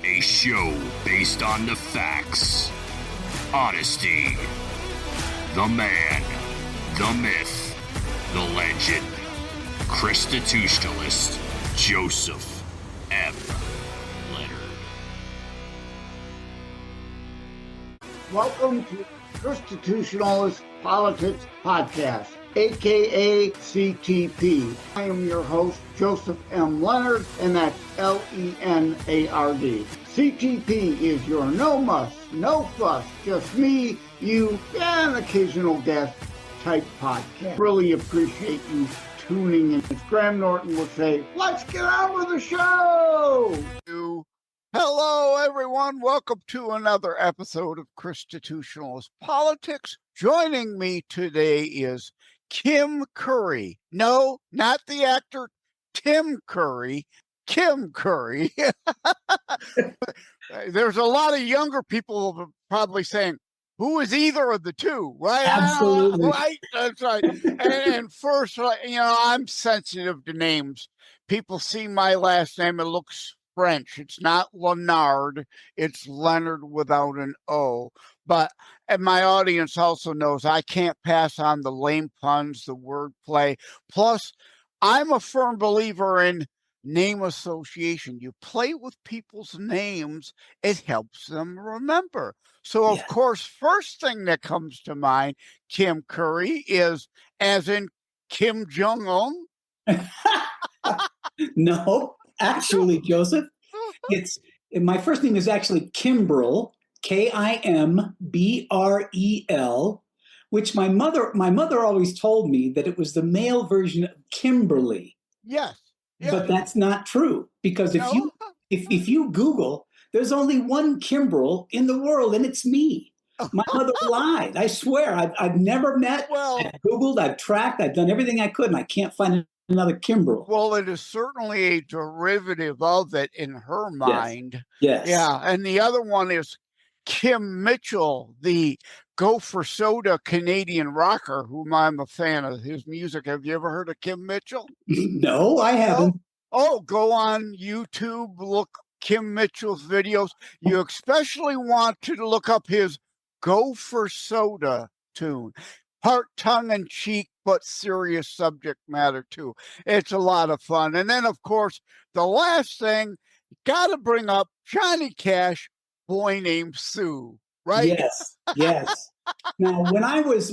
A show based on the facts, honesty, the man, the myth, the legend, Constitutionalist Joseph M. Leonard. Welcome to Constitutionalist Politics Podcast, aka CTP. I am your host, Joseph M. Leonard, and that's L-E-N-A-R-D. CTP is your no muss, no fuss, just me, you, and occasional guest type podcast. Really appreciate you tuning in. As Graham Norton would say, let's get on with the show! Hello, everyone. Welcome to another episode of Constitutionalist Politics. Joining me today is Kim Curry. No, not the actor Tim Curry. Kim Curry. There's a lot of younger people probably saying, who is either of the two, right? Absolutely. Right? That's right. And first, I'm sensitive to names. People see my last name, it looks French. It's not Leonard. It's Leonard without an O. And my audience also knows I can't pass on the lame puns, the wordplay. Plus, I'm a firm believer in name association. You play with people's names, it helps them remember. So, of course, first thing that comes to mind, Kim Curry, is as in Kim Jong-un. No, actually, Joseph, my first name is actually Kimbrel, Kimbrel, which my mother always told me that it was the male version of Kimberly. Yes. But that's not true, because if you Google, there's only one Kimbrel in the world, and it's me. My mother lied. I swear. I've never met. I've Googled, I've tracked, I've done everything I could, and I can't find another Kimbrel. Well, it is certainly a derivative of it in her mind. Yes. Yeah. And the other one is Kim Mitchell, the Gopher Soda Canadian rocker, whom I'm a fan of his music. Have you ever heard of Kim Mitchell? No, I haven't. Oh, go on YouTube, look Kim Mitchell's videos. You especially want to look up his Gopher Soda tune. Part tongue-in-cheek, but serious subject matter, too. It's a lot of fun. And then, of course, the last thing, got to bring up Johnny Cash, Boy Named Sue, right? Yes. Now, when I was,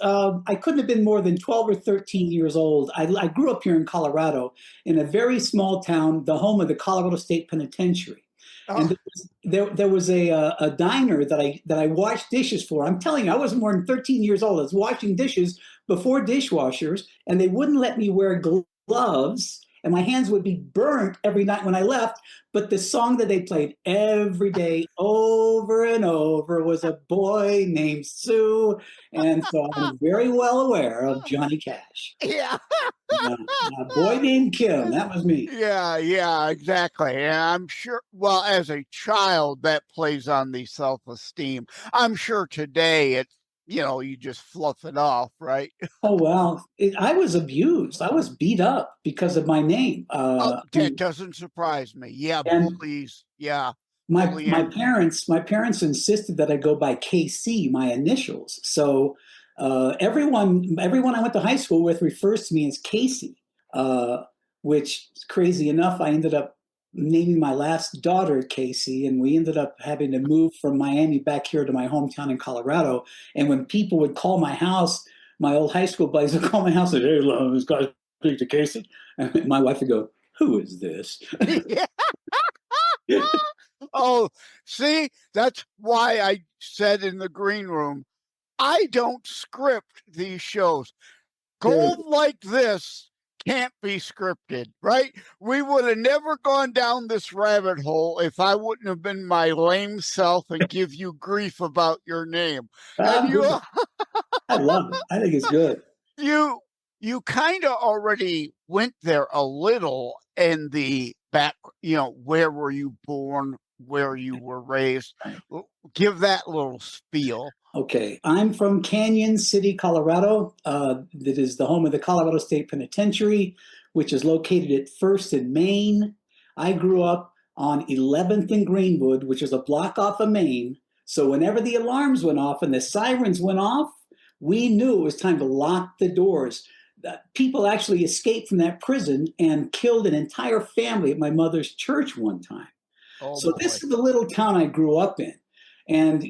I couldn't have been more than 12 or 13 years old. I grew up here in Colorado in a very small town, the home of the Colorado State Penitentiary. And there was a diner that I washed dishes for. I'm telling you, I wasn't more than 13 years old. I was washing dishes before dishwashers, and they wouldn't let me wear gloves, and my hands would be burnt every night when I left. But the song that they played every day over and over was A Boy Named Sue. And so I'm very well aware of Johnny Cash. Yeah. A Boy Named Kim, that was me. Yeah, exactly. And I'm sure, well, as a child, that plays on the self-esteem. I'm sure today it's, you just fluff it off, right? Oh, well, I was abused. I was beat up because of my name. That doesn't surprise me. Yeah, please. Yeah. My parents insisted that I go by KC, my initials. So everyone I went to high school with refers to me as Casey, which, crazy enough, I ended up naming my last daughter Casey, and we ended up having to move from Miami back here to my hometown in Colorado. And when people would call my house, my old high school buddies would call my house and say, "Hey, this guy's speak to Casey," and my wife would go, "Who is this?" Oh, see, that's why I said in the green room, I don't script these shows. Gold like this can't be scripted, right? We would have never gone down this rabbit hole if I wouldn't have been my lame self and give you grief about your name. And I love it. I think it's good. You kind of already went there a little in the back, where were you born, where you were raised. Give that little spiel. Okay, I'm from Canyon City, Colorado. That is the home of the Colorado State Penitentiary, which is located at First and Main. I grew up on 11th and Greenwood, which is a block off of Main. So whenever the alarms went off and the sirens went off, we knew it was time to lock the doors. People actually escaped from that prison and killed an entire family at my mother's church one time. Oh, so boy. This is the little town I grew up in. And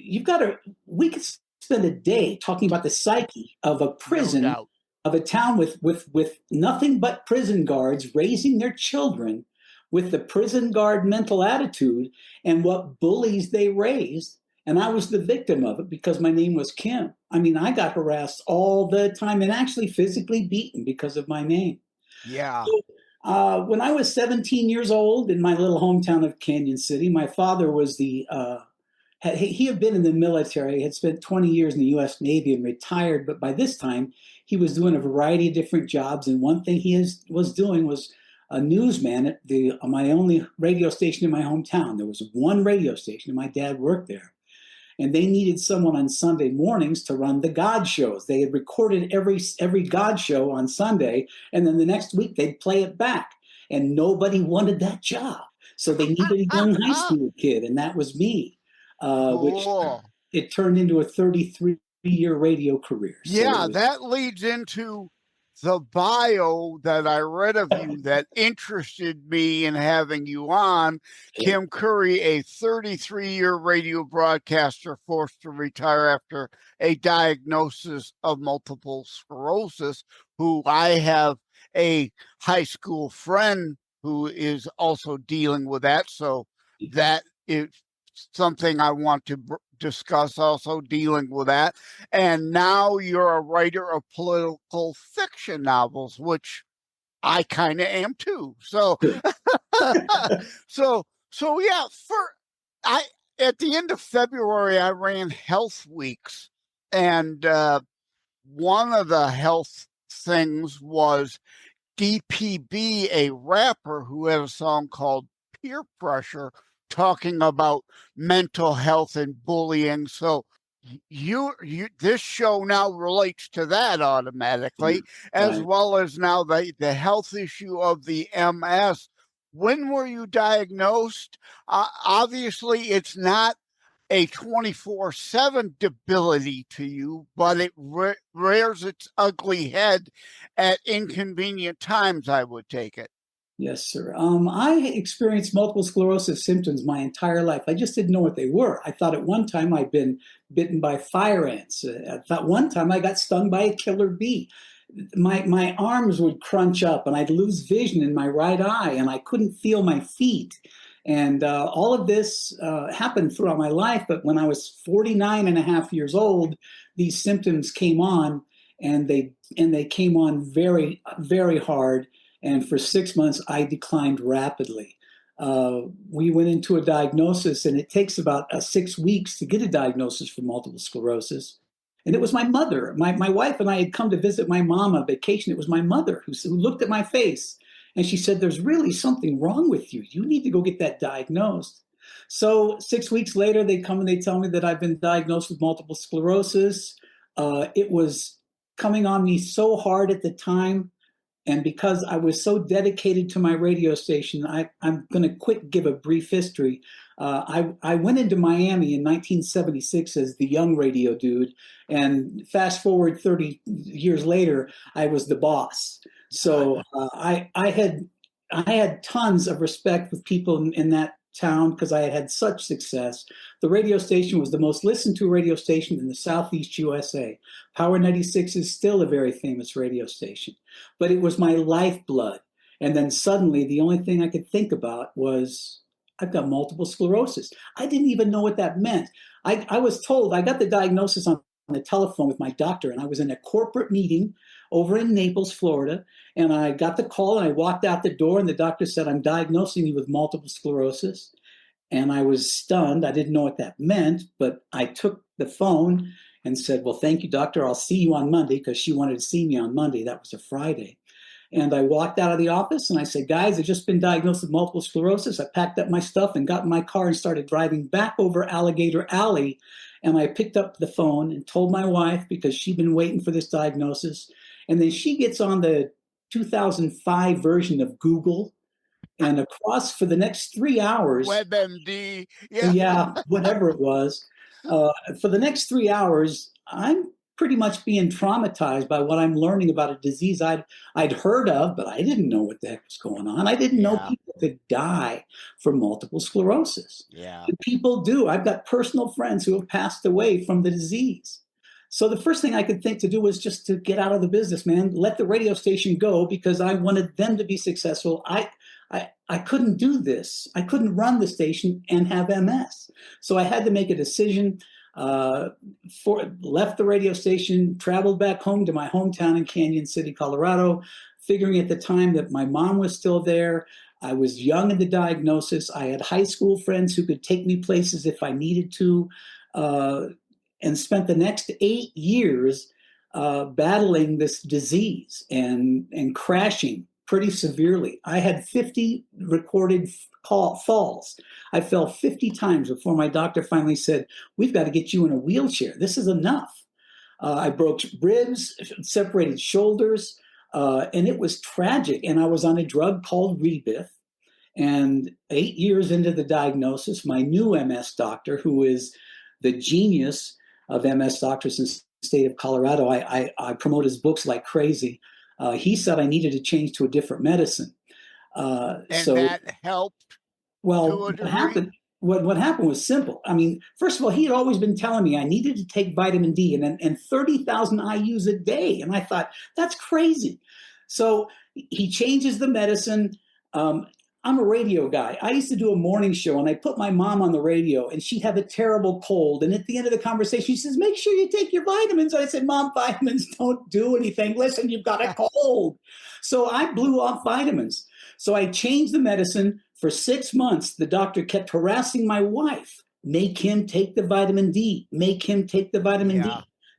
we could spend a day talking about the psyche of a prison, No doubt. of a town with nothing but prison guards raising their children with the prison guard mental attitude and what bullies they raised. And I was the victim of it because my name was Kim. I mean, I got harassed all the time and actually physically beaten because of my name. Yeah. So, when I was 17 years old in my little hometown of Canyon City, my father was he had been in the military, had spent 20 years in the U.S. Navy and retired. But by this time, he was doing a variety of different jobs. And one thing he was doing was a newsman at my only radio station in my hometown. There was one radio station, and my dad worked there. And they needed someone on Sunday mornings to run the God shows. They had recorded every God show on Sunday, and then the next week they'd play it back. And nobody wanted that job. So they needed a young high school kid, and that was me, which it turned into a 33-year radio career. Yeah, that leads into the bio that I read of you that interested me in having you on. Kim Curry, a 33-year radio broadcaster forced to retire after a diagnosis of multiple sclerosis, who I have a high school friend who is also dealing with that. So that is something I want to discuss, also dealing with that. And now you're a writer of political fiction novels, which I kind of am too. So, so yeah, at the end of February, I ran health weeks, and one of the health things was DPB, a rapper who had a song called Peer Pressure, talking about mental health and bullying. So this show now relates to that automatically, as well as now the health issue of the MS. When were you diagnosed? Obviously, it's not a 24/7 debility to you, but it rears its ugly head at inconvenient times, I would take it. Yes, sir. I experienced multiple sclerosis symptoms my entire life. I just didn't know what they were. I thought at one time I'd been bitten by fire ants. I thought one time I got stung by a killer bee. My arms would crunch up and I'd lose vision in my right eye and I couldn't feel my feet. And all of this happened throughout my life. But when I was 49 and a half years old, these symptoms came on, and they came on very, very hard. And for 6 months, I declined rapidly. We went into a diagnosis, and it takes about 6 weeks to get a diagnosis for multiple sclerosis. And it was my mother. My wife and I had come to visit my mom on vacation. It was my mother who looked at my face, and she said, "There's really something wrong with you. You need to go get that diagnosed." So 6 weeks later, they come and they tell me that I've been diagnosed with multiple sclerosis. It was coming on me so hard at the time. And because I was so dedicated to my radio station, I'm going to give a brief history. I went into Miami in 1976 as the young radio dude. And fast forward 30 years later, I was the boss. So I had tons of respect with people in that town because I had such success. The radio station was the most listened to radio station in the Southeast USA. Power 96 is still a very famous radio station, but it was my lifeblood. And then suddenly the only thing I could think about was, I've got multiple sclerosis. I didn't even know what that meant. I was told, I got the diagnosis on the telephone with my doctor, and I was in a corporate meeting over in Naples, Florida, and I got the call and I walked out the door and the doctor said, "I'm diagnosing you with multiple sclerosis." And I was stunned. I didn't know what that meant, but I took the phone and said, "Well, thank you, doctor. I'll see you on Monday," because she wanted to see me on Monday. That was a Friday. And I walked out of the office and I said, "Guys, I've just been diagnosed with multiple sclerosis." I packed up my stuff and got in my car and started driving back over Alligator Alley. And I picked up the phone and told my wife, because she'd been waiting for this diagnosis. And then she gets on the 2005 version of Google, And across for the next 3 hours, WebMD. yeah, whatever it was, for the next 3 hours, I'm pretty much being traumatized by what I'm learning about a disease I'd heard of, but I didn't know what the heck was going on. I didn't know people could die from multiple sclerosis. Yeah. And people do. I've got personal friends who have passed away from the disease. So the first thing I could think to do was just to get out of the business, man. Let the radio station go because I wanted them to be successful. I couldn't do this. I couldn't run the station and have MS. So I had to make a decision. Left the radio station, traveled back home to my hometown in Canyon City, Colorado, figuring at the time that my mom was still there. I was young in the diagnosis. I had high school friends who could take me places if I needed to, and spent the next 8 years battling this disease and crashing pretty severely. I had 50 recorded falls. I fell 50 times before my doctor finally said, "We've got to get you in a wheelchair. This is enough." I broke ribs, separated shoulders, and it was tragic. And I was on a drug called Rebif. And 8 years into the diagnosis, my new MS doctor, who is the genius of MS doctors in the state of Colorado, I promote his books like crazy. He said I needed to change to a different medicine. And that helped. Well, what happened was simple. I mean, first of all, he had always been telling me I needed to take vitamin D and 30,000 IUs a day. And I thought, that's crazy. So he changes the medicine. I'm a radio guy. I used to do a morning show and I put my mom on the radio and she'd have a terrible cold. And at the end of the conversation, she says, "Make sure you take your vitamins." I said, "Mom, vitamins don't do anything. Listen, you've got a cold." So I blew off vitamins. So I changed the medicine. For 6 months, the doctor kept harassing my wife. Make him take the vitamin D. Make him take the vitamin D.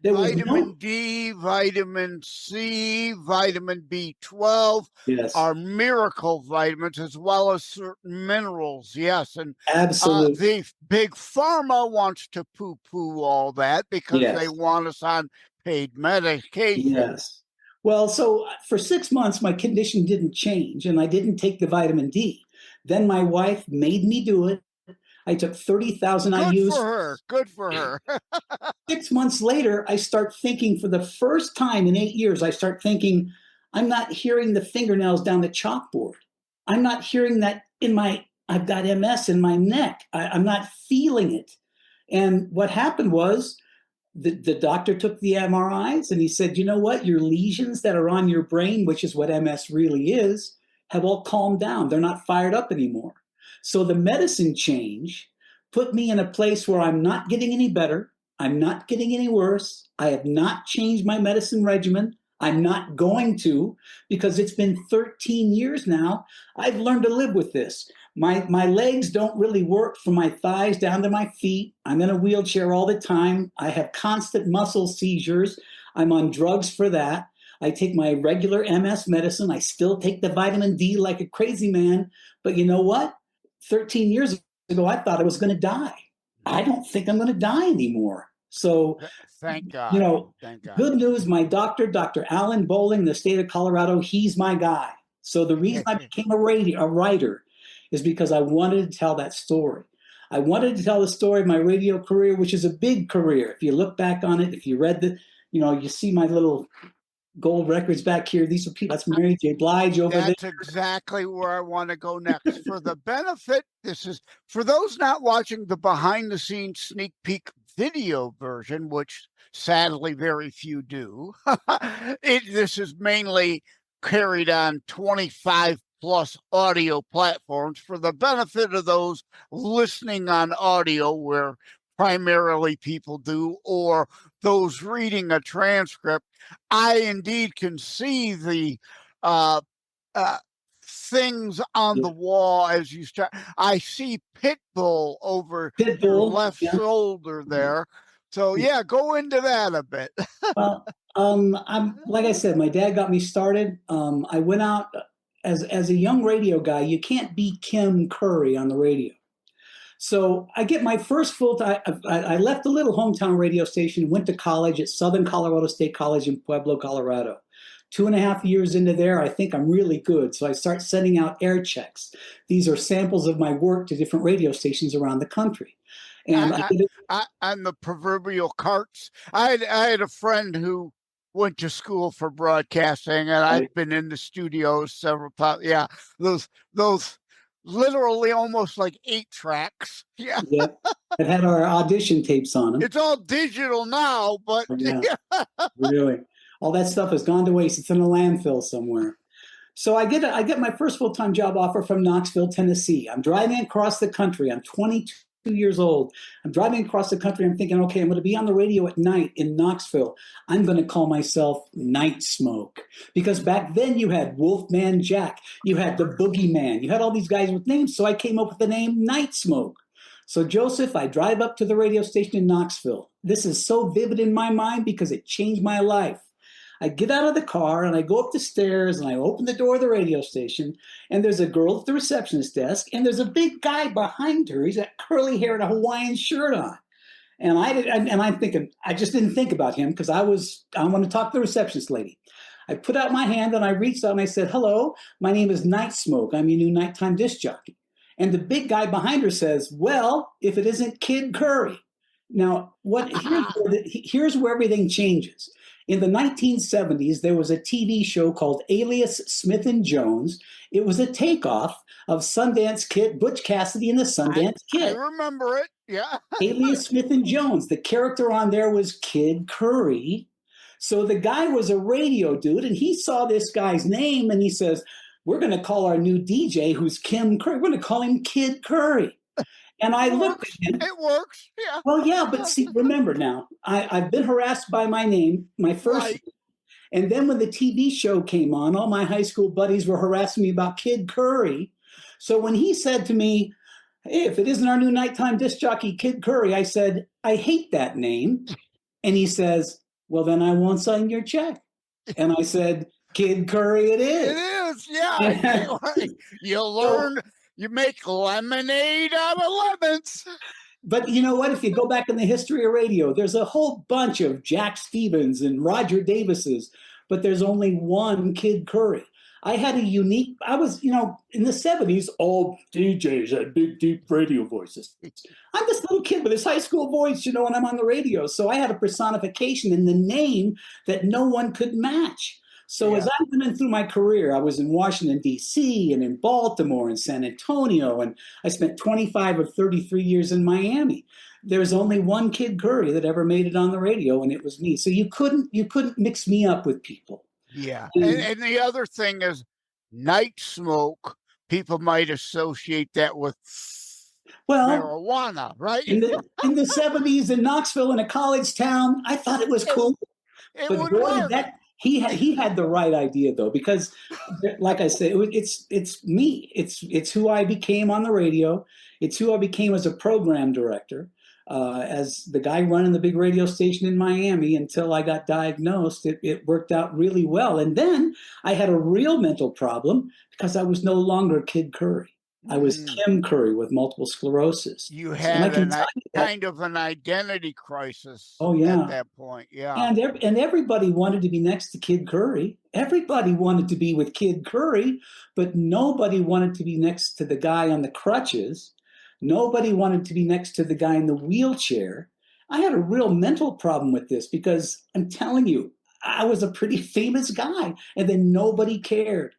There was vitamin D, vitamin C, vitamin B12 are miracle vitamins, as well as certain minerals. Yes, and absolutely, the big pharma wants to poo-poo all that because they want us on paid medication. Yes. Well, so for 6 months, my condition didn't change, and I didn't take the vitamin D. Then my wife made me do it. I took 30,000 IUs. Good for her. Good for her. 6 months later, I start thinking, for the first time in 8 years, I start thinking, I'm not hearing the fingernails down the chalkboard. I'm not hearing that I've got MS in my neck. I'm not feeling it. And what happened was the doctor took the MRIs and he said, "You know what? Your lesions that are on your brain, which is what MS really is, have all calmed down. They're not fired up anymore." So the medicine change put me in a place where I'm not getting any better. I'm not getting any worse. I have not changed my medicine regimen. I'm not going to, because it's been 13 years now. I've learned to live with this. My legs don't really work from my thighs down to my feet. I'm in a wheelchair all the time. I have constant muscle seizures. I'm on drugs for that. I take my regular MS medicine. I still take the vitamin D like a crazy man. But you know what? 13 years ago, I thought I was going to die. I don't think I'm going to die anymore. So, thank God. You know, thank God. Good news. My doctor, Dr. Alan Bowling, the state of Colorado, he's my guy. So the reason I became a writer is because I wanted to tell that story. I wanted to tell the story of my radio career, which is a big career. If you look back on it, if you read you see my little gold records back here. These are people. That's Mary J. Blige over there. That's exactly where I want to go next. For the benefit, this is for those not watching the behind-the-scenes sneak peek video version, which sadly very few do. This is mainly carried on 25 plus audio platforms for the benefit of those listening on audio, where primarily people do, or those reading a transcript. I indeed can see the things on the wall as you start. I see Pitbull over your left shoulder there. So yeah, go into that a bit. Well, I'm like I said, my dad got me started. I went out as a young radio guy. You can't be Kim Curry on the radio. So I get my first full-time. I left the little hometown radio station, went to college at Southern Colorado State College in Pueblo, Colorado. 2.5 years into there, I think I'm really good. So I start sending out air checks. These are samples of my work to different radio stations around the country. And on the proverbial carts. I had a friend who went to school for broadcasting, and I've been in the studios several times. Yeah, those literally almost like 8 tracks. Yeah. It had our audition tapes on them. It's all digital now, but really, all that stuff has gone to waste. It's in a landfill somewhere. So I get my first full-time job offer from Knoxville, Tennessee. I'm driving across the country. I'm 22 years old. I'm driving across the country. I'm thinking, okay, I'm going to be on the radio at night in Knoxville. I'm going to call myself Night Smoke, because back then you had Wolfman Jack, you had the Boogeyman, you had all these guys with names. So I came up with the name Night Smoke. So Joseph, I drive up to the radio station in Knoxville. This is so vivid in my mind because it changed my life. I get out of the car and I go up the stairs and I open the door of the radio station, and there's a girl at the receptionist desk, and there's a big guy behind her. He's got curly hair and a Hawaiian shirt on. And I'm thinking, I just didn't think about him because I want to talk to the receptionist lady. I put out my hand and I reached out and I said, "Hello, my name is Night Smoke. I'm your new nighttime disc jockey." And the big guy behind her says, "Well, if it isn't Kid Curry." Now, here's where everything changes. In the 1970s, there was a TV show called Alias Smith and Jones. It was a takeoff of Sundance Kid, Butch Cassidy and the Sundance Kid. I remember it, yeah. Alias Smith and Jones. The character on there was Kid Curry. So the guy was a radio dude, and he saw this guy's name, and he says, "We're going to call our new DJ, who's Kim Curry, we're going to call him Kid Curry." And I looked at him. It works, yeah. Well, yeah, but see, remember now, I've been harassed by my name, my first name. And then when the TV show came on, all my high school buddies were harassing me about Kid Curry. So when he said to me, "Hey, if it isn't our new nighttime disc jockey, Kid Curry," I said, "I hate that name." And he says, "Well, then I won't sign your check." And I said, "Kid Curry it is." It is, yeah. You learn. You make lemonade out of lemons. But you know what? If you go back in the history of radio, there's a whole bunch of Jack Stevens and Roger Davises, but there's only one Kid Curry. I was, in the 70s, all DJs had big, deep radio voices. I'm this little kid with this high school voice, and I'm on the radio. So I had a personification in the name that no one could match. So as I went through my career, I was in Washington, D.C., and in Baltimore and San Antonio, and I spent 25 of 33 years in Miami. There's only one Kid Curry that ever made it on the radio, and it was me. So you couldn't mix me up with people. Yeah. And the other thing is Night Smoke. People might associate that with marijuana, right? In the 70s in Knoxville, in a college town, I thought it was cool. But boy, he had the right idea, though, because, like I said, it's me. It's who I became on the radio. It's who I became as a program director, as the guy running the big radio station in Miami until I got diagnosed. It worked out really well. And then I had a real mental problem because I was no longer Kid Curry. I was Kim Curry with multiple sclerosis. You had kind of an identity crisis at that point. Yeah. And everybody wanted to be next to Kid Curry. Everybody wanted to be with Kid Curry, but nobody wanted to be next to the guy on the crutches. Nobody wanted to be next to the guy in the wheelchair. I had a real mental problem with this because I'm telling you, I was a pretty famous guy, and then nobody cared.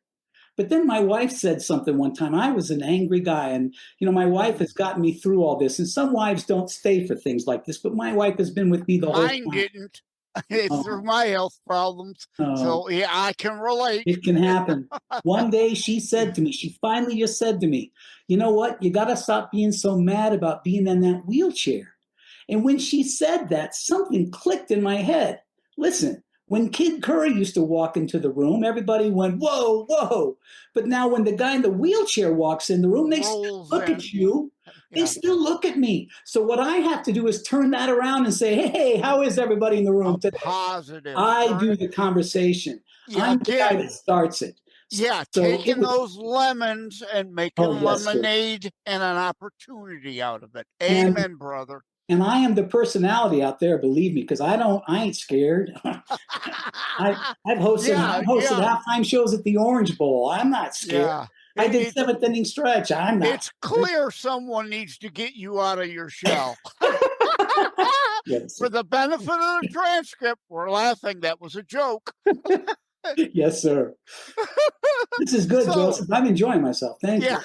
But then my wife said something one time. I was an angry guy, and my wife has gotten me through all this. And some wives don't stay for things like this, but my wife has been with me the whole time. Mine didn't. Through my health problems. So yeah, I can relate. It can happen. One day she finally just said to me, "You know what? You got to stop being so mad about being in that wheelchair." And when she said that, something clicked in my head. Listen. When Kid Curry used to walk into the room, everybody went, "Whoa, whoa." But now when the guy in the wheelchair walks in the room, they still look at you. They still look at me. So what I have to do is turn that around and say, "Hey, how is everybody in the room today?" Positive. I do the conversation. I'm the guy that starts it. Yeah, so taking those lemons and making lemonade and an opportunity out of it. Amen, brother. And I am the personality out there, believe me, because I ain't scared. I've hosted halftime shows at the Orange Bowl. I'm not scared. Yeah. I did seventh inning stretch. I'm not. It's clear someone needs to get you out of your shell. Yes. For the benefit of the transcript, we're laughing. That was a joke. Yes, sir. This is good, Joseph. I'm enjoying myself. Thank you.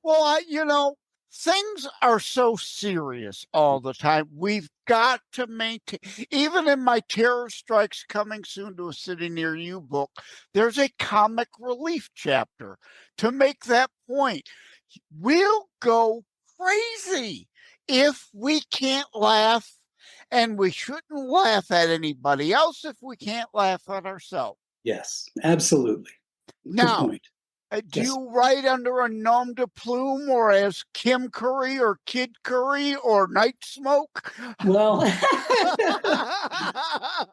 Well, things are so serious all the time. We've got to maintain, even in my Terror Strikes Coming Soon to a City Near You book, there's a comic relief chapter to make that point. We'll go crazy if we can't laugh, and we shouldn't laugh at anybody else if we can't laugh at ourselves. Yes, absolutely. Now, good point. Do you write under a nom de plume, or as Kim Curry or Kid Curry or Night Smoke?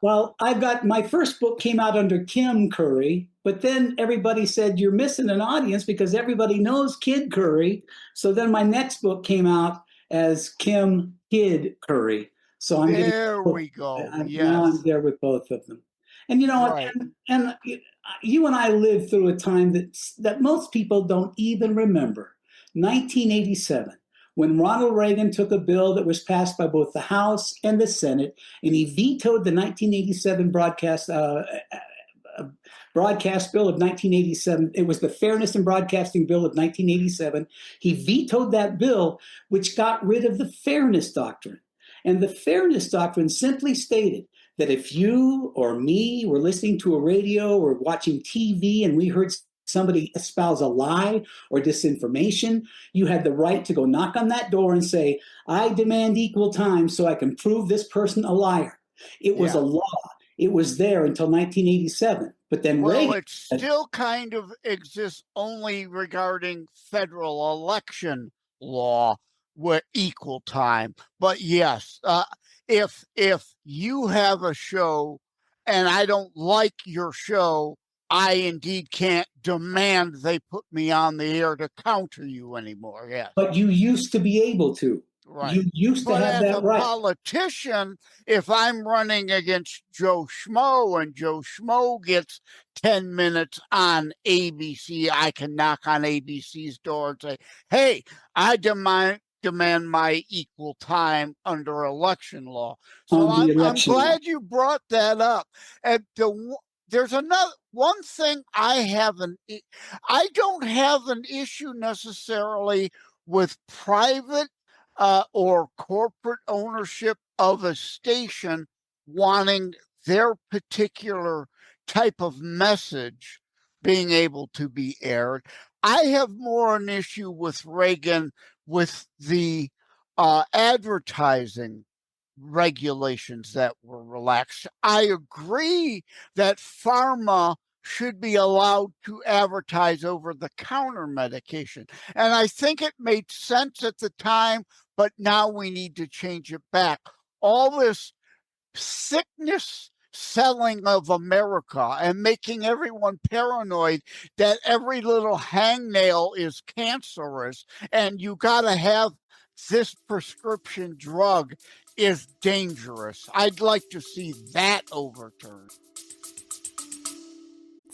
Well, I've got my first book came out under Kim Curry, but then everybody said you're missing an audience because everybody knows Kid Curry. So then my next book came out as Kim Kid Curry. So I'm there we go. Now I'm there with both of them. And right. and you and I lived through a time that most people don't even remember. 1987, when Ronald Reagan took a bill that was passed by both the House and the Senate, and he vetoed the 1987 broadcast bill of 1987. It was the Fairness in Broadcasting Bill of 1987. He vetoed that bill, which got rid of the Fairness Doctrine. And the Fairness Doctrine simply stated that if you or me were listening to a radio or watching TV and we heard somebody espouse a lie or disinformation, you had the right to go knock on that door and say, I demand equal time so I can prove this person a liar. It was a law. It was there until 1987. But then Reagan... it still kind of exists only regarding federal election law with equal time. But yes, if you have a show and I don't like your show, I indeed can't demand they put me on the air to counter you anymore. Yes. But you used to be able to. Right. You used to have that right. As a politician, if I'm running against Joe Schmo and Joe Schmo gets 10 minutes on ABC, I can knock on ABC's door and say, hey, I demand my equal time under election law. So I'm glad you brought that up. And there's another one thing I don't have an issue necessarily with private or corporate ownership of a station wanting their particular type of message being able to be aired. I have more an issue with Reagan with the advertising regulations that were relaxed. I agree that pharma should be allowed to advertise over-the-counter medication. And I think it made sense at the time, but now we need to change it back. All this sickness selling of America and making everyone paranoid that every little hangnail is cancerous and you got to have this prescription drug is dangerous. I'd like to see that overturned.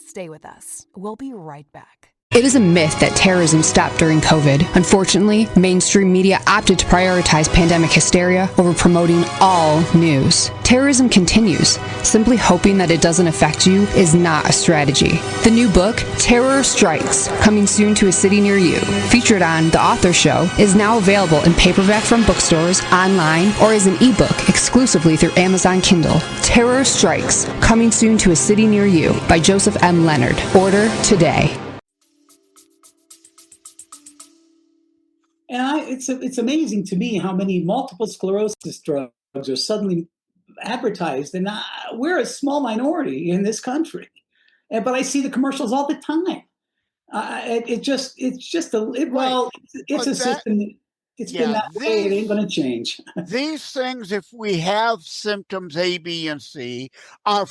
Stay with us. We'll be right back. It is a myth that terrorism stopped during COVID. Unfortunately, mainstream media opted to prioritize pandemic hysteria over promoting all news. Terrorism continues. Simply hoping that it doesn't affect you is not a strategy. The new book, Terror Strikes, coming soon to a city near you, featured on The Author Show, is now available in paperback from bookstores, online, or as an ebook exclusively through Amazon Kindle. Terror Strikes, coming soon to a city near you by Joseph M. Leonard. Order today. And it's amazing to me how many multiple sclerosis drugs are suddenly advertised, and we're a small minority in this country. But I see the commercials all the time. It's a system. It's been that way. It ain't going to change. These things, if we have symptoms A, B, and C, are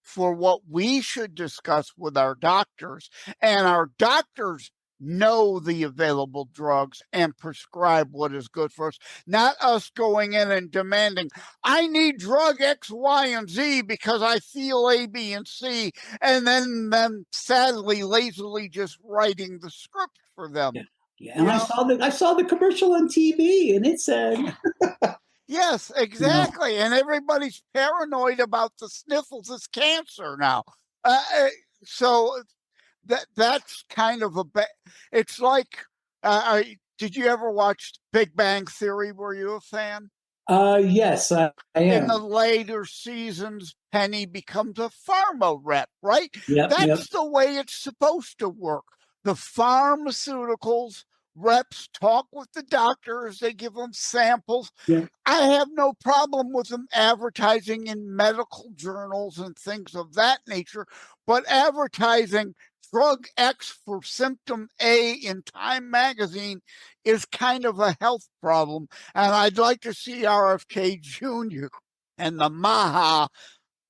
for what we should discuss with our doctors, and our doctors know the available drugs and prescribe what is good for us, not us going in and demanding, I need drug X, Y, and Z because I feel A, B, and C, and then sadly, lazily just writing the script for them. Yeah. Yeah, and I saw the commercial on TV, and it said, yes, exactly. And everybody's paranoid about the sniffles as cancer now. So that's kind of it's like, did you ever watch Big Bang Theory? Were you a fan? Yes, I am. In the later seasons, Penny becomes a pharma rep, right? Yep, That's the way it's supposed to work. The pharmaceuticals reps talk with the doctors, they give them samples. Yeah. I have no problem with them advertising in medical journals and things of that nature, but advertising drug X for symptom A in Time magazine is kind of a health problem. And I'd like to see RFK Jr. and the Maha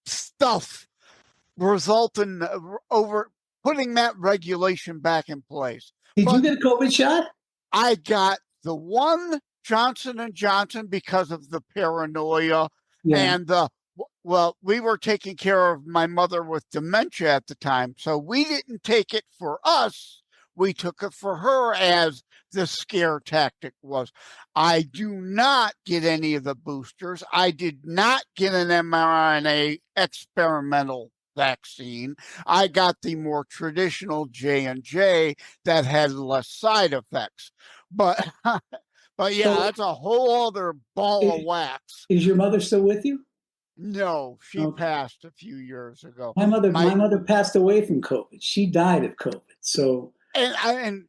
stuff result in over putting that regulation back in place. Did you get a COVID shot? I got the one Johnson & Johnson because of the paranoia and well, we were taking care of my mother with dementia at the time. So we didn't take it for us. We took it for her as the scare tactic was. I do not get any of the boosters. I did not get an mRNA experimental vaccine. I got the more traditional J&J that had less side effects. But yeah, so, that's a whole other ball of wax. Is your mother still with you? No, she passed a few years ago. My mother passed away from COVID. She died of COVID. So I'm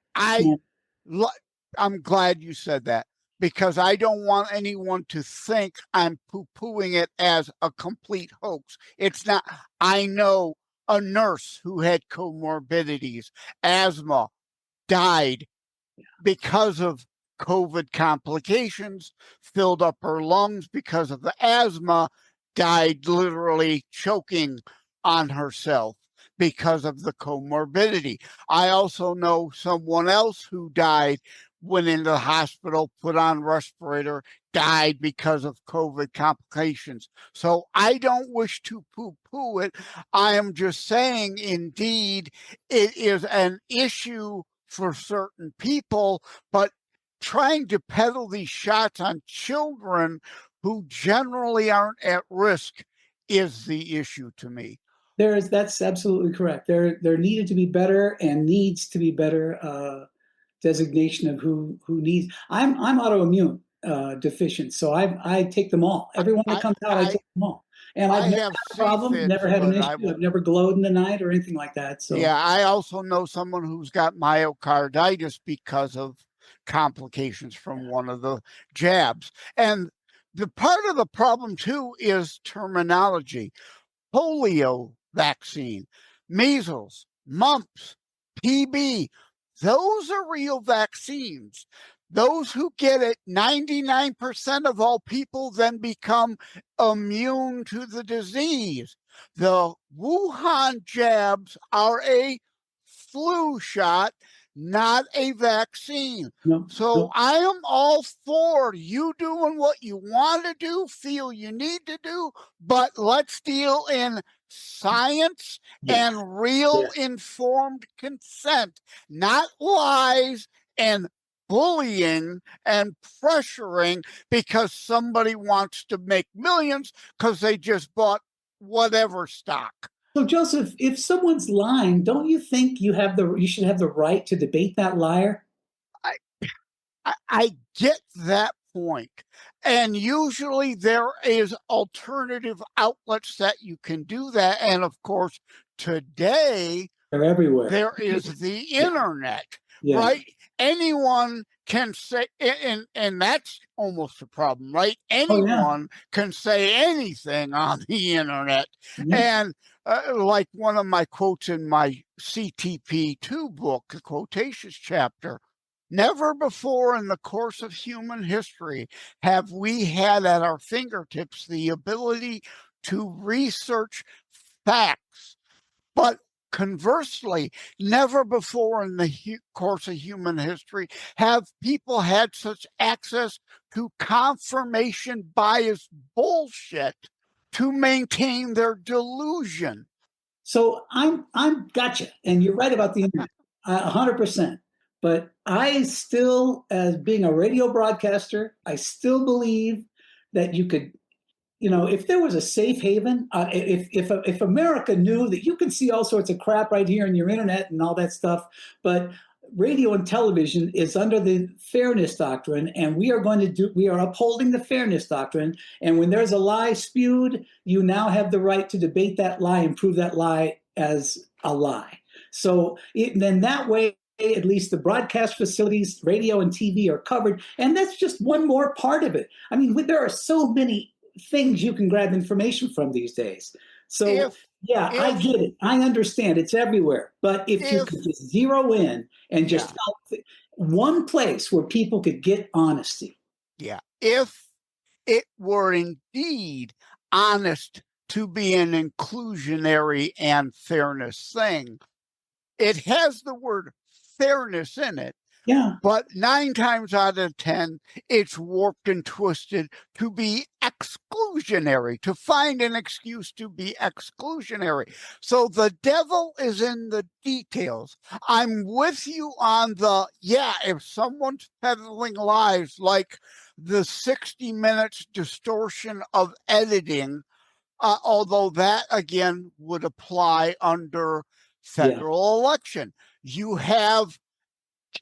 glad you said that, because I don't want anyone to think I'm poo-pooing it as a complete hoax. It's not. I know a nurse who had comorbidities, asthma, died because of COVID complications, filled up her lungs because of the asthma, died literally choking on herself because of the comorbidity. I also know someone else who died, went into the hospital, put on respirator, died because of COVID complications. So I don't wish to poo-poo it. I am just saying, indeed, it is an issue for certain people, but trying to peddle these shots on children who generally aren't at risk is the issue to me. That's absolutely correct. There needed to be better and needs to be better designation of who needs. I'm autoimmune deficient, so I take them all. Everyone that comes out, I take them all. And I've never had a problem, never had an issue. I've never glowed in the night or anything like that. So yeah, I also know someone who's got myocarditis because of complications from one of the jabs. And the part of the problem too is terminology. Polio vaccine, measles, mumps, TB, those are real vaccines. Those who get it, 99% of all people then become immune to the disease. The Wuhan jabs are a flu shot, not a vaccine. So I am all for you doing what you want to do, feel you need to do, but let's deal in science and real informed consent, not lies and bullying and pressuring because somebody wants to make millions because they just bought whatever stock. So Joseph, if someone's lying, don't you think you should have the right to debate that liar? I get that point. And usually there is alternative outlets that you can do that. And of course, today they're everywhere. There is the internet, right? Anyone can say, and that's almost a problem, right? Anyone can say anything on the internet. And like one of my quotes in my CTP 2 book, the quotations chapter, never before in the course of human history have we had at our fingertips the ability to research facts, but conversely, never before in the course of human history have people had such access to confirmation bias bullshit to maintain their delusion. So I'm gotcha, and you're right about the internet, 100%. But I still, as being a radio broadcaster, I still believe that you could, if there was a safe haven, if America knew that you can see all sorts of crap right here in your internet and all that stuff, but radio and television is under the fairness doctrine, and we are upholding the fairness doctrine. And when there's a lie spewed, you now have the right to debate that lie and prove that lie as a lie. So then that way, at least the broadcast facilities, radio and TV are covered. And that's just one more part of it. I mean, there are so many things you can grab information from these days. So I get it. I understand it's everywhere. But if you could just zero in and just help one place where people could get honesty. Yeah. If it were indeed honest to be an inclusionary and fairness thing, it has the word fairness in it. Yeah. But 9 times out of 10, it's warped and twisted to be exclusionary, to find an excuse to be exclusionary. So the devil is in the details. I'm with you on if someone's peddling lies like the 60 minutes distortion of editing, although that, again, would apply under federal election. You have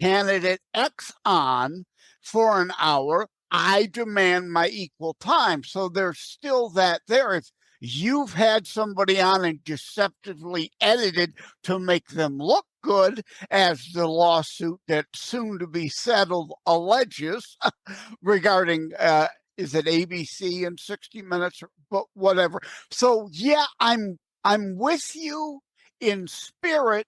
candidate X on for an hour, I demand my equal time. So there's still that there. If you've had somebody on and deceptively edited to make them look good, as the lawsuit that's soon to be settled alleges regarding, is it ABC and 60 Minutes, but whatever. So yeah, I'm with you in spirit,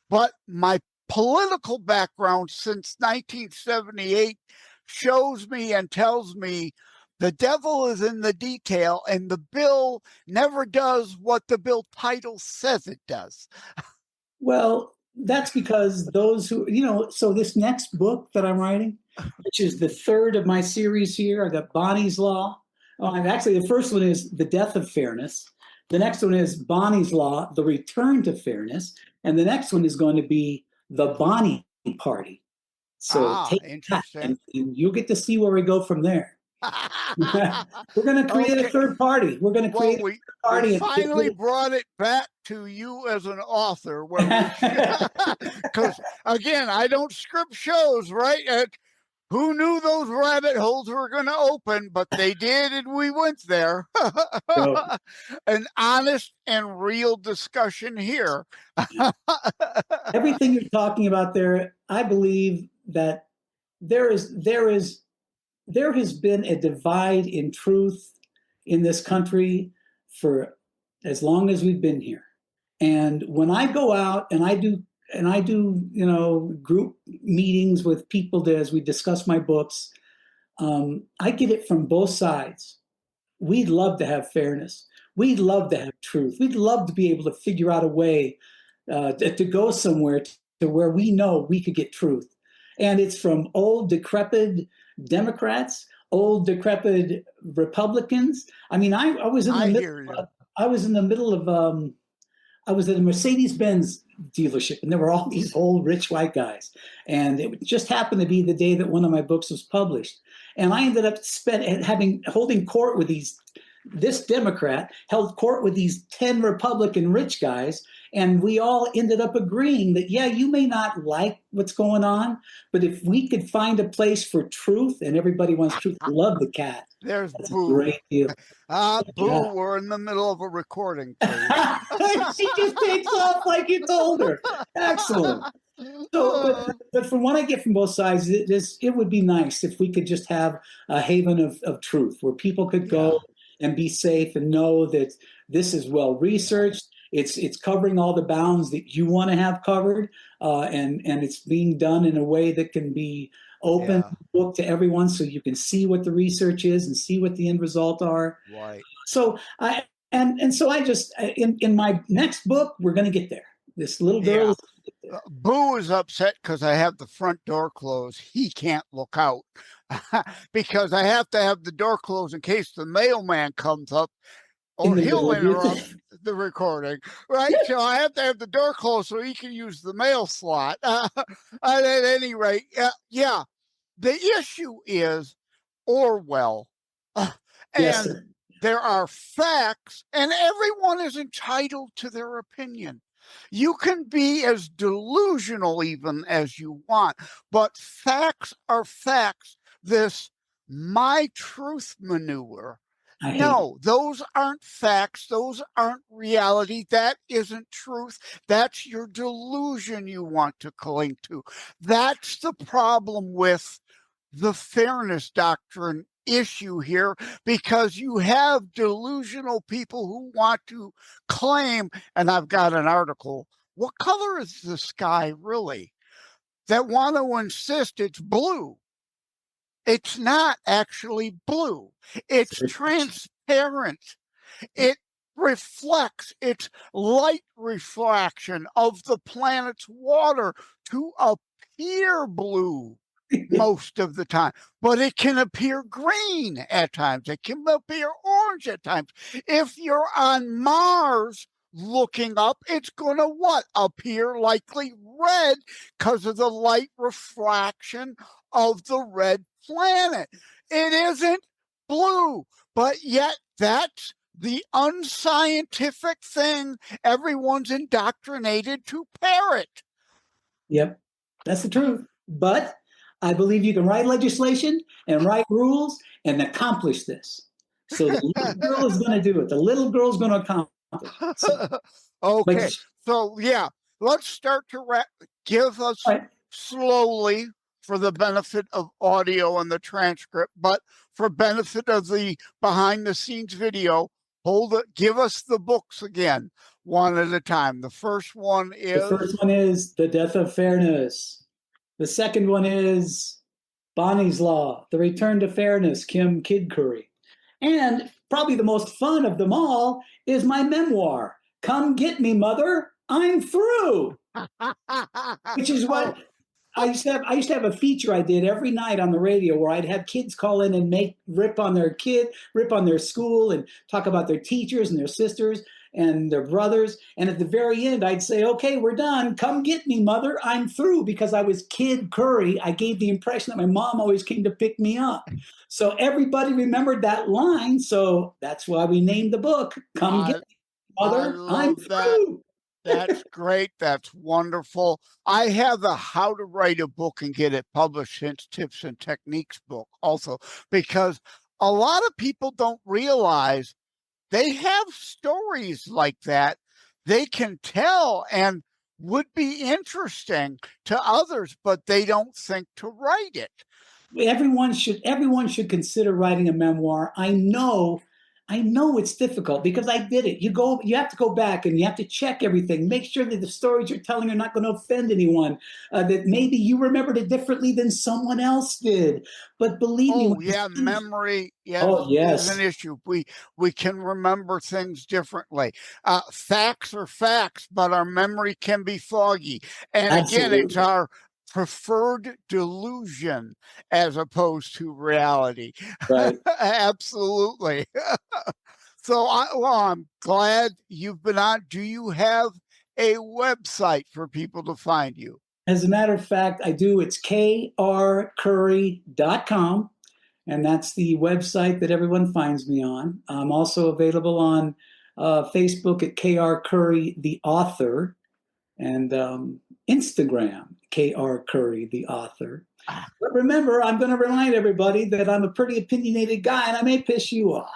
but my political background since 1978 shows me and tells me the devil is in the detail, and the bill never does what the bill title says it does. Well, that's because those who, so this next book that I'm writing, which is the third of my series here, I got Bonnie's Law. Actually, the first one is The Death of Fairness. The next one is Bonnie's Law, The Return to Fairness. And the next one is going to be The Bonnie Party. So take interesting. that, and you'll get to see where we go from there. We're going to create a third party. We're going to create a third party. We finally brought it back to you as an author, because again, I don't script shows, right? Who knew those rabbit holes were going to open, but they did, and we went there. An honest and real discussion here. Everything you're talking about there, I believe that there has been a divide in truth in this country for as long as we've been here. And when I go out and I do group meetings with people as we discuss my books, I get it from both sides. We'd love to have fairness. We'd love to have truth. We'd love to be able to figure out a way to go somewhere to where we know we could get truth. And it's from old, decrepit Democrats, old, decrepit Republicans. I mean, I was in the middle of I was at a Mercedes-Benz dealership, and there were all these old rich white guys. And it just happened to be the day that one of my books was published. And I ended up holding court with this Democrat held court with these 10 Republican rich guys. And we all ended up agreeing that, you may not like what's going on, but if we could find a place for truth, and everybody wants truth, I love the cat. That's Boo. A great deal. Boo, we're in the middle of a recording. She just takes off like you told her. Excellent. So, but from what I get from both sides, it would be nice if we could just have a haven of truth where people could go and be safe and know that this is well researched. It's covering all the bounds that you want to have covered, and it's being done in a way that can be open book to everyone, so you can see what the research is and see what the end result are. Right. So I just in my next book, we're going to get there. This little girl Yeah. is Boo is upset because I have the front door closed. He can't look out because I have to have the door closed in case the mailman comes up in or the he'll middle of your interrupt thing. the recording, right? So I have to have the door closed so he can use the mail slot. At any rate, yeah, the issue is Orwell. Yes, And sir. there are facts, and everyone is entitled to their opinion. You can be as delusional even as you want, but facts are facts. This my truth manure. I hate it. No, those aren't facts. Those aren't reality. That isn't truth. That's your delusion you want to cling to. That's the problem with the fairness doctrine issue here, because you have delusional people who want to claim, and I've got an article, what color is the sky really? That want to insist it's blue. It's not actually blue. It's transparent. It reflects, it's light refraction of the planet's water to appear blue most of the time, but it can appear green at times. It can appear orange at times. If you're on Mars looking up, it's going to what? Appear likely red because of the light refraction of the red planet. It isn't blue, but yet that's the unscientific thing everyone's indoctrinated to parrot. Yep, that's the truth. But I believe you can write legislation and write rules and accomplish this. So the little girl is going to do it. The little girl's going to accomplish it. So, Okay, but, so yeah, let's start to give us all right. slowly for the benefit of audio and the transcript, but for benefit of the behind the scenes video, give us the books again, one at a time. The first one is? The first one is The Death of Fairness. The second one is Bonnie's Law, The Return to Fairness, Kim Kid-Curry. And probably the most fun of them all is my memoir, Come Get Me, Mother, I'm Through, which is what I used to have a feature I did every night on the radio where I'd have kids call in and rip on their school and talk about their teachers and their sisters and their brothers. And at the very end, I'd say, okay, we're done. Come get me, mother. I'm through, because I was Kid Curry. I gave the impression that my mom always came to pick me up. So everybody remembered that line. So that's why we named the book, Come Get Me, Mother. I'm Through. That's great. That's wonderful. I have the How to Write a Book and Get It Published Hints, Tips, and Techniques book also, because a lot of people don't realize they have stories like that they can tell and would be interesting to others, but they don't think to write it. Everyone should consider writing a memoir. I know it's difficult because I did it. You have to go back and you have to check everything, make sure that the stories you're telling are not going to offend anyone, that maybe you remembered it differently than someone else did. But believe me, Memory, yes, yes, is an issue. We can remember things differently. Facts are facts, but our memory can be foggy. And absolutely. again, it's our preferred delusion as opposed to reality. Right. Absolutely. So I'm glad you've been on. Do you have a website for people to find you? As a matter of fact, I do. It's krcurry.com, and that's the website that everyone finds me on. I'm also available on Facebook at KR Curry, the author, and Instagram, KR Curry, the author. But remember, I'm going to remind everybody that I'm a pretty opinionated guy, and I may piss you off.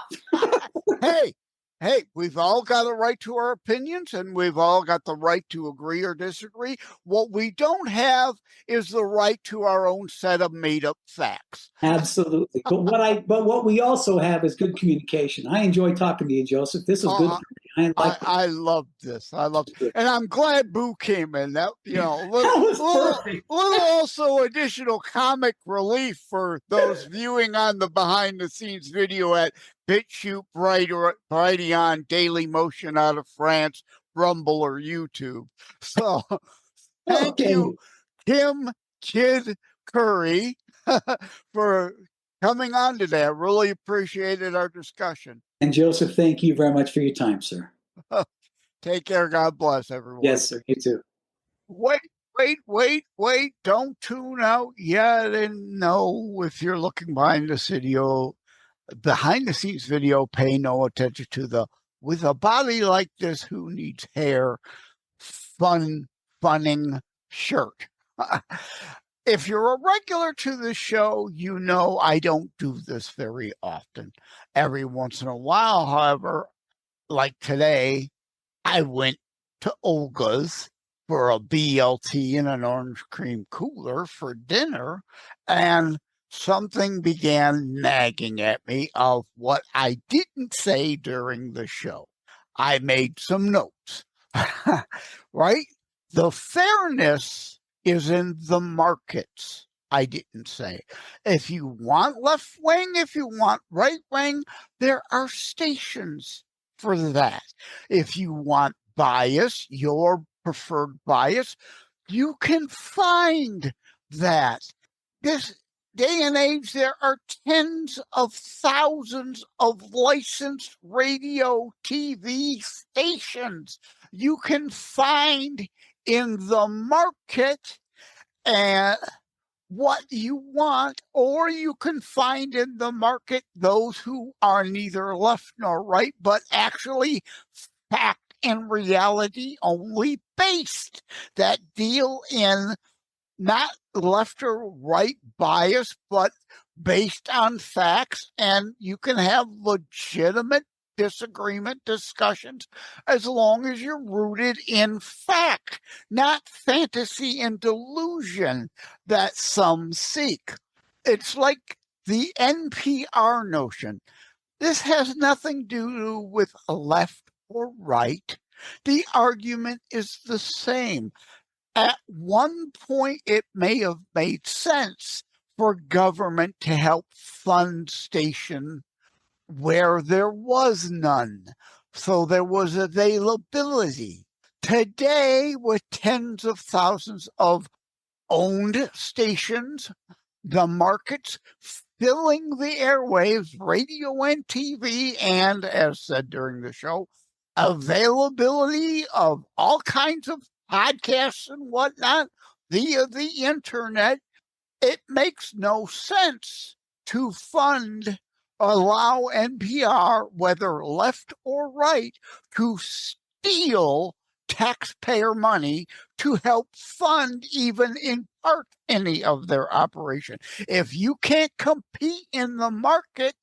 Hey, we've all got a right to our opinions, and we've all got the right to agree or disagree. What we don't have is the right to our own set of made-up facts. Absolutely. But what we also have is good communication. I enjoy talking to you, Joseph. This was good for me. I love this. And I'm glad Boo came in. That Perfect. little also additional comic relief for those viewing on the behind the scenes video at BitChute, Brighteon, Daily Motion out of France, Rumble or YouTube. So thank Okay. you, Kim Kid Curry, for coming on today. I really appreciated our discussion. And Joseph, thank you very much for your time, sir. Take care. God bless everyone. Yes, sir. You too. Wait. Don't tune out yet. And no, if you're looking behind the scenes video, pay no attention to the with a body like this, who needs hair, funning shirt. If you're a regular to the show, you know I don't do this very often. Every once in a while, however, like today, I went to Olga's for a BLT and an orange cream cooler for dinner, and something began nagging at me of what I didn't say during the show. I made some notes, right? The fairness is in the markets. I didn't say. If you want left wing, if you want right wing, there are stations for that. If you want bias, your preferred bias, you can find that. This day and age, there are tens of thousands of licensed radio, TV stations you can find in the market and what you want, or you can find in the market those who are neither left nor right, but actually fact and reality only based, that deal in not left or right bias, but based on facts. And you can have legitimate disagreement discussions as long as you're rooted in fact, not fantasy and delusion that some seek. It's like the NPR notion. This has nothing to do with left or right. The argument is the same. At one point, it may have made sense for government to help fund station where there was none, so there was availability. Today, with tens of thousands of owned stations, the markets filling the airwaves, radio and TV, and, as said during the show, availability of all kinds of podcasts and whatnot via the internet, it makes no sense to allow NPR, whether left or right, to steal taxpayer money to help fund, even in part, any of their operation. If you can't compete in the market,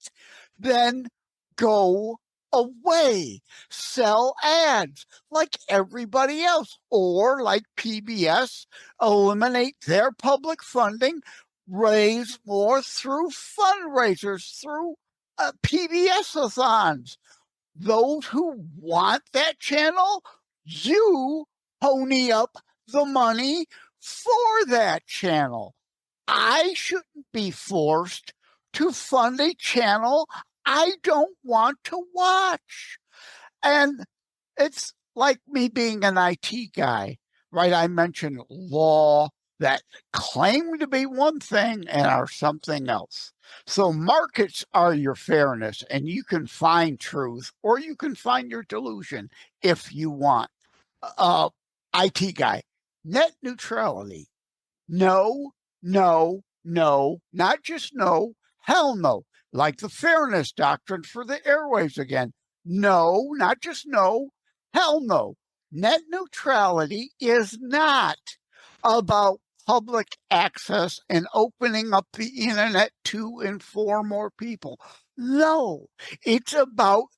then go away, sell ads like everybody else, or like PBS, eliminate their public funding, raise more through fundraisers, through PBS-a-thons. Those who want that channel, you pony up the money for that channel. I shouldn't be forced to fund a channel I don't want to watch. And it's like me being an IT guy, right? I mentioned law that claim to be one thing and are something else. So markets are your fairness, and you can find truth or you can find your delusion if you want. IT guy, net neutrality. No, not just no, hell no. Like the fairness doctrine for the airwaves again. No, not just no, hell no. Net neutrality is not about public access and opening up the internet to inform more people. No, it's about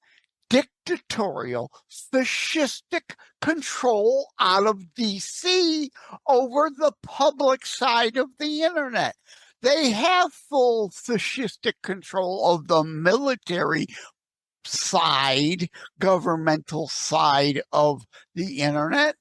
dictatorial, fascistic control out of DC over the public side of the internet. They have full fascistic control of the military side, governmental side of the internet.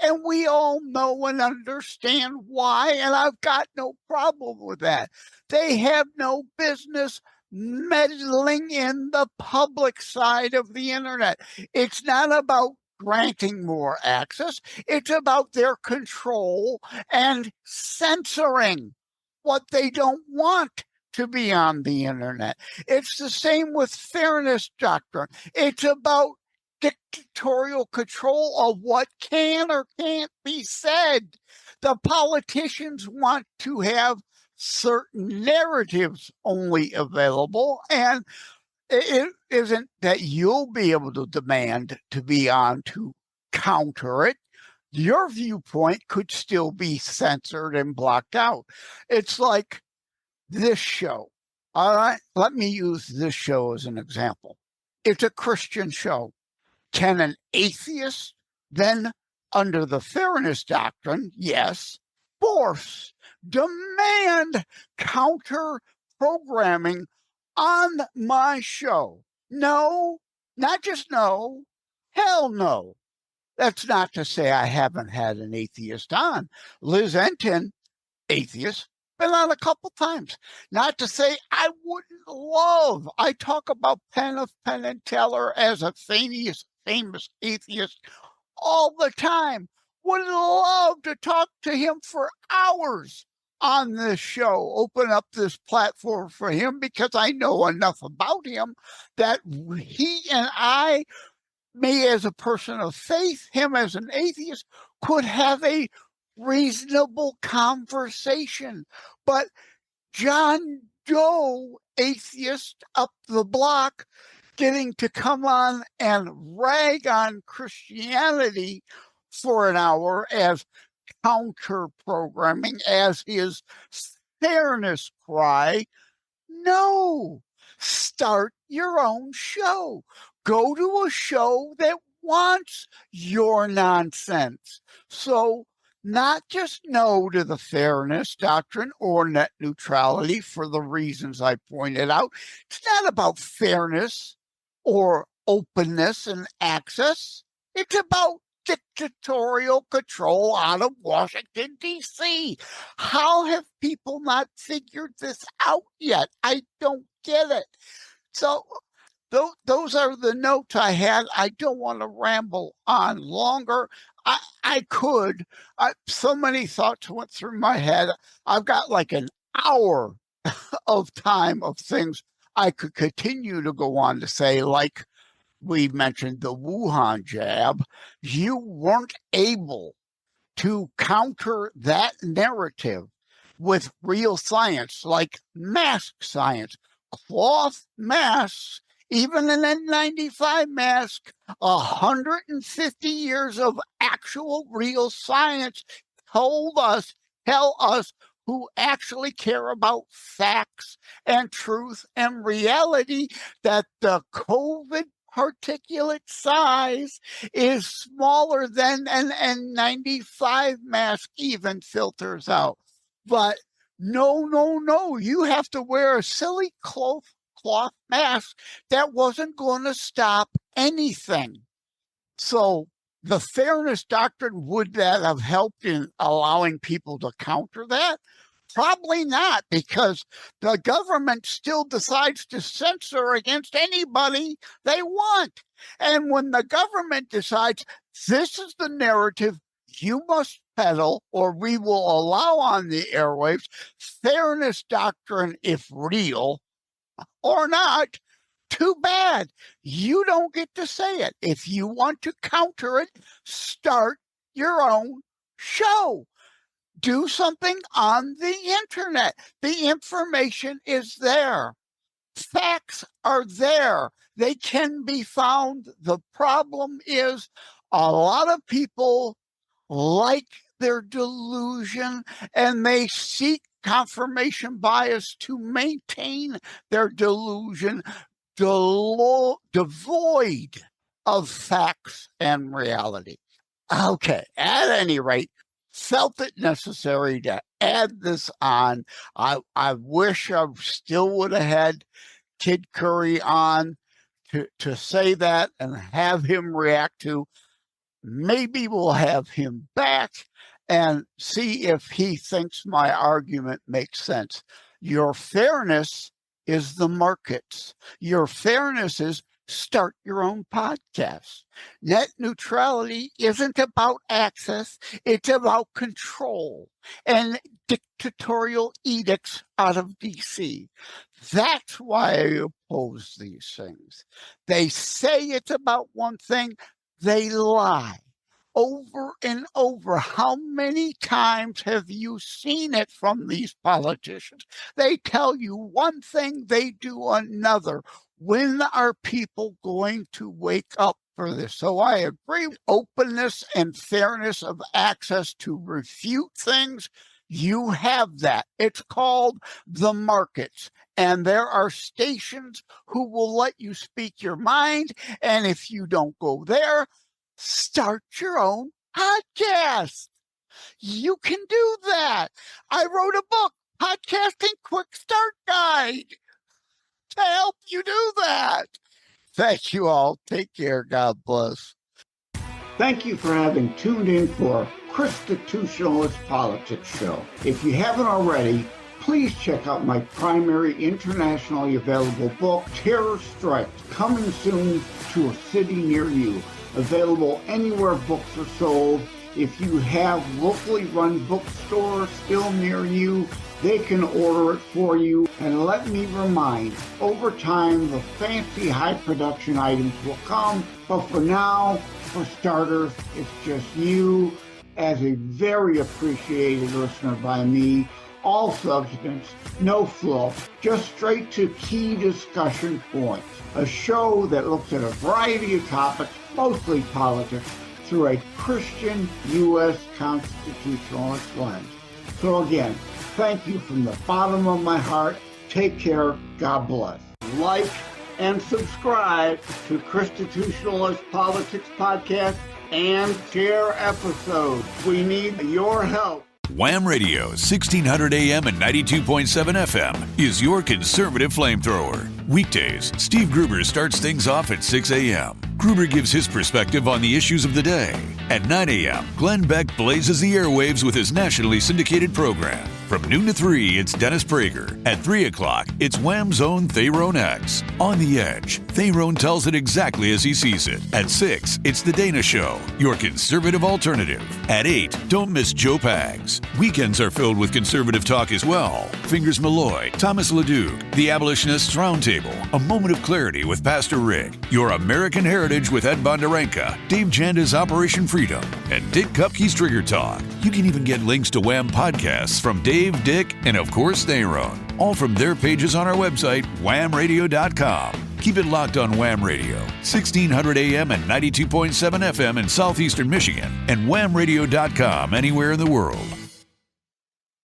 And we all know and understand why, and I've got no problem with that. They have no business meddling in the public side of the internet. It's not about granting more access. It's about their control and censoring what they don't want to be on the internet. It's the same with fairness doctrine. It's about dictatorial control of what can or can't be said. The politicians want to have certain narratives only available, and it isn't that you'll be able to demand to be on to counter it. Your viewpoint could still be censored and blocked out. It's like this show. All right, let me use this show as an example. It's a Christian show. Can an atheist then, under the fairness doctrine, yes, force, demand counter programming on my show? No, not just no, hell no. That's not to say I haven't had an atheist on. Liz Enton, atheist, been on a couple times. Not to say I wouldn't love. I talk about Penn and Teller as a famous atheist all the time. Would love to talk to him for hours on this show, open up this platform for him, because I know enough about him that he and I, me as a person of faith, him as an atheist, could have a reasonable conversation. But John Doe, atheist up the block, getting to come on and rag on Christianity for an hour as counter-programming, as his fairness cry. No, start your own show. Go to a show that wants your nonsense. So not just no to the fairness doctrine or net neutrality for the reasons I pointed out. It's not about fairness or openness and access. It's about dictatorial control out of Washington, D.C. How have people not figured this out yet? I don't get it. So those are the notes I had. I don't want to ramble on longer. I could. So many thoughts went through my head. I've got like an hour of time of things I could continue to go on to say, like we mentioned the Wuhan jab. You weren't able to counter that narrative with real science, like mask science, cloth masks, even an N95 mask. 150 years of actual real science tell us who actually care about facts and truth and reality, that the COVID particulate size is smaller than an N95 mask even filters out. But no, you have to wear a silly cloth mask that wasn't going to stop anything. So the fairness doctrine, would that have helped in allowing people to counter that? Probably not, because the government still decides to censor against anybody they want. And when the government decides this is the narrative you must peddle or we will allow on the airwaves, fairness doctrine, if real or not, too bad. You don't get to say it. If you want to counter it, start your own show. Do something on the internet. The information is there. Facts are there. They can be found. The problem is a lot of people like their delusion and they seek confirmation bias to maintain their delusion, devoid of facts and reality. Okay, at any rate, felt it necessary to add this on. I wish I still would have had Kid Curry on to say that and have him react to. Maybe we'll have him back and see if he thinks my argument makes sense. Your fairness is the markets. Your fairness is start your own podcast. Net neutrality isn't about access, it's about control and dictatorial edicts out of DC. That's why I oppose these things. They say it's about one thing, they lie. Over and over. How many times have you seen it from these politicians? They tell you one thing, they do another. When are people going to wake up for this? So I agree with openness and fairness of access to refute things. You have that. It's called the markets. And there are stations who will let you speak your mind. And if you don't go there, start your own podcast. You can do that. I wrote a book, Podcasting Quick Start Guide, to help you do that. Thank you all. Take care. God bless. Thank you for having tuned in for Constitutionalist Politics Show. If you haven't already, please check out my primary internationally available book, Terror Strikes, coming soon to a city near you. Available anywhere books are sold. If you have locally run bookstores still near you, they can order it for you. And let me remind, over time, the fancy high production items will come. But for now, for starters, it's just you as a very appreciated listener by me. All substance, no fluff, just straight to key discussion points. A show that looks at a variety of topics, mostly politics, through a Christian U.S. constitutionalist lens. So again, thank you from the bottom of my heart. Take care. God bless. Like and subscribe to Constitutionalist Politics Podcast and share episodes. We need your help. Wham Radio, 1600 AM and 92.7 FM is your conservative flamethrower. Weekdays, Steve Gruber starts things off at 6 a.m. Gruber gives his perspective on the issues of the day. At 9 a.m., Glenn Beck blazes the airwaves with his nationally syndicated program. From noon to 3, it's Dennis Prager. At 3 o'clock, it's Wham's own Thayrone X. On the Edge, Thayrone tells it exactly as he sees it. At 6, it's The Dana Show, your conservative alternative. At 8, don't miss Joe Pags. Weekends are filled with conservative talk as well. Fingers Malloy, Thomas LeDuc, The Abolitionists Roundtable, A Moment of Clarity with Pastor Rick, Your American Heritage with Ed Bondarenka, Dave Janda's Operation Freedom, and Dick Kupke's Trigger Talk. You can even get links to Wham podcasts from Dave, Dick, and of course Thayrone, all from their pages on our website, whamradio.com. Keep it locked on Wham Radio, 1600 AM and 92.7 FM in southeastern Michigan, and whamradio.com anywhere in the world.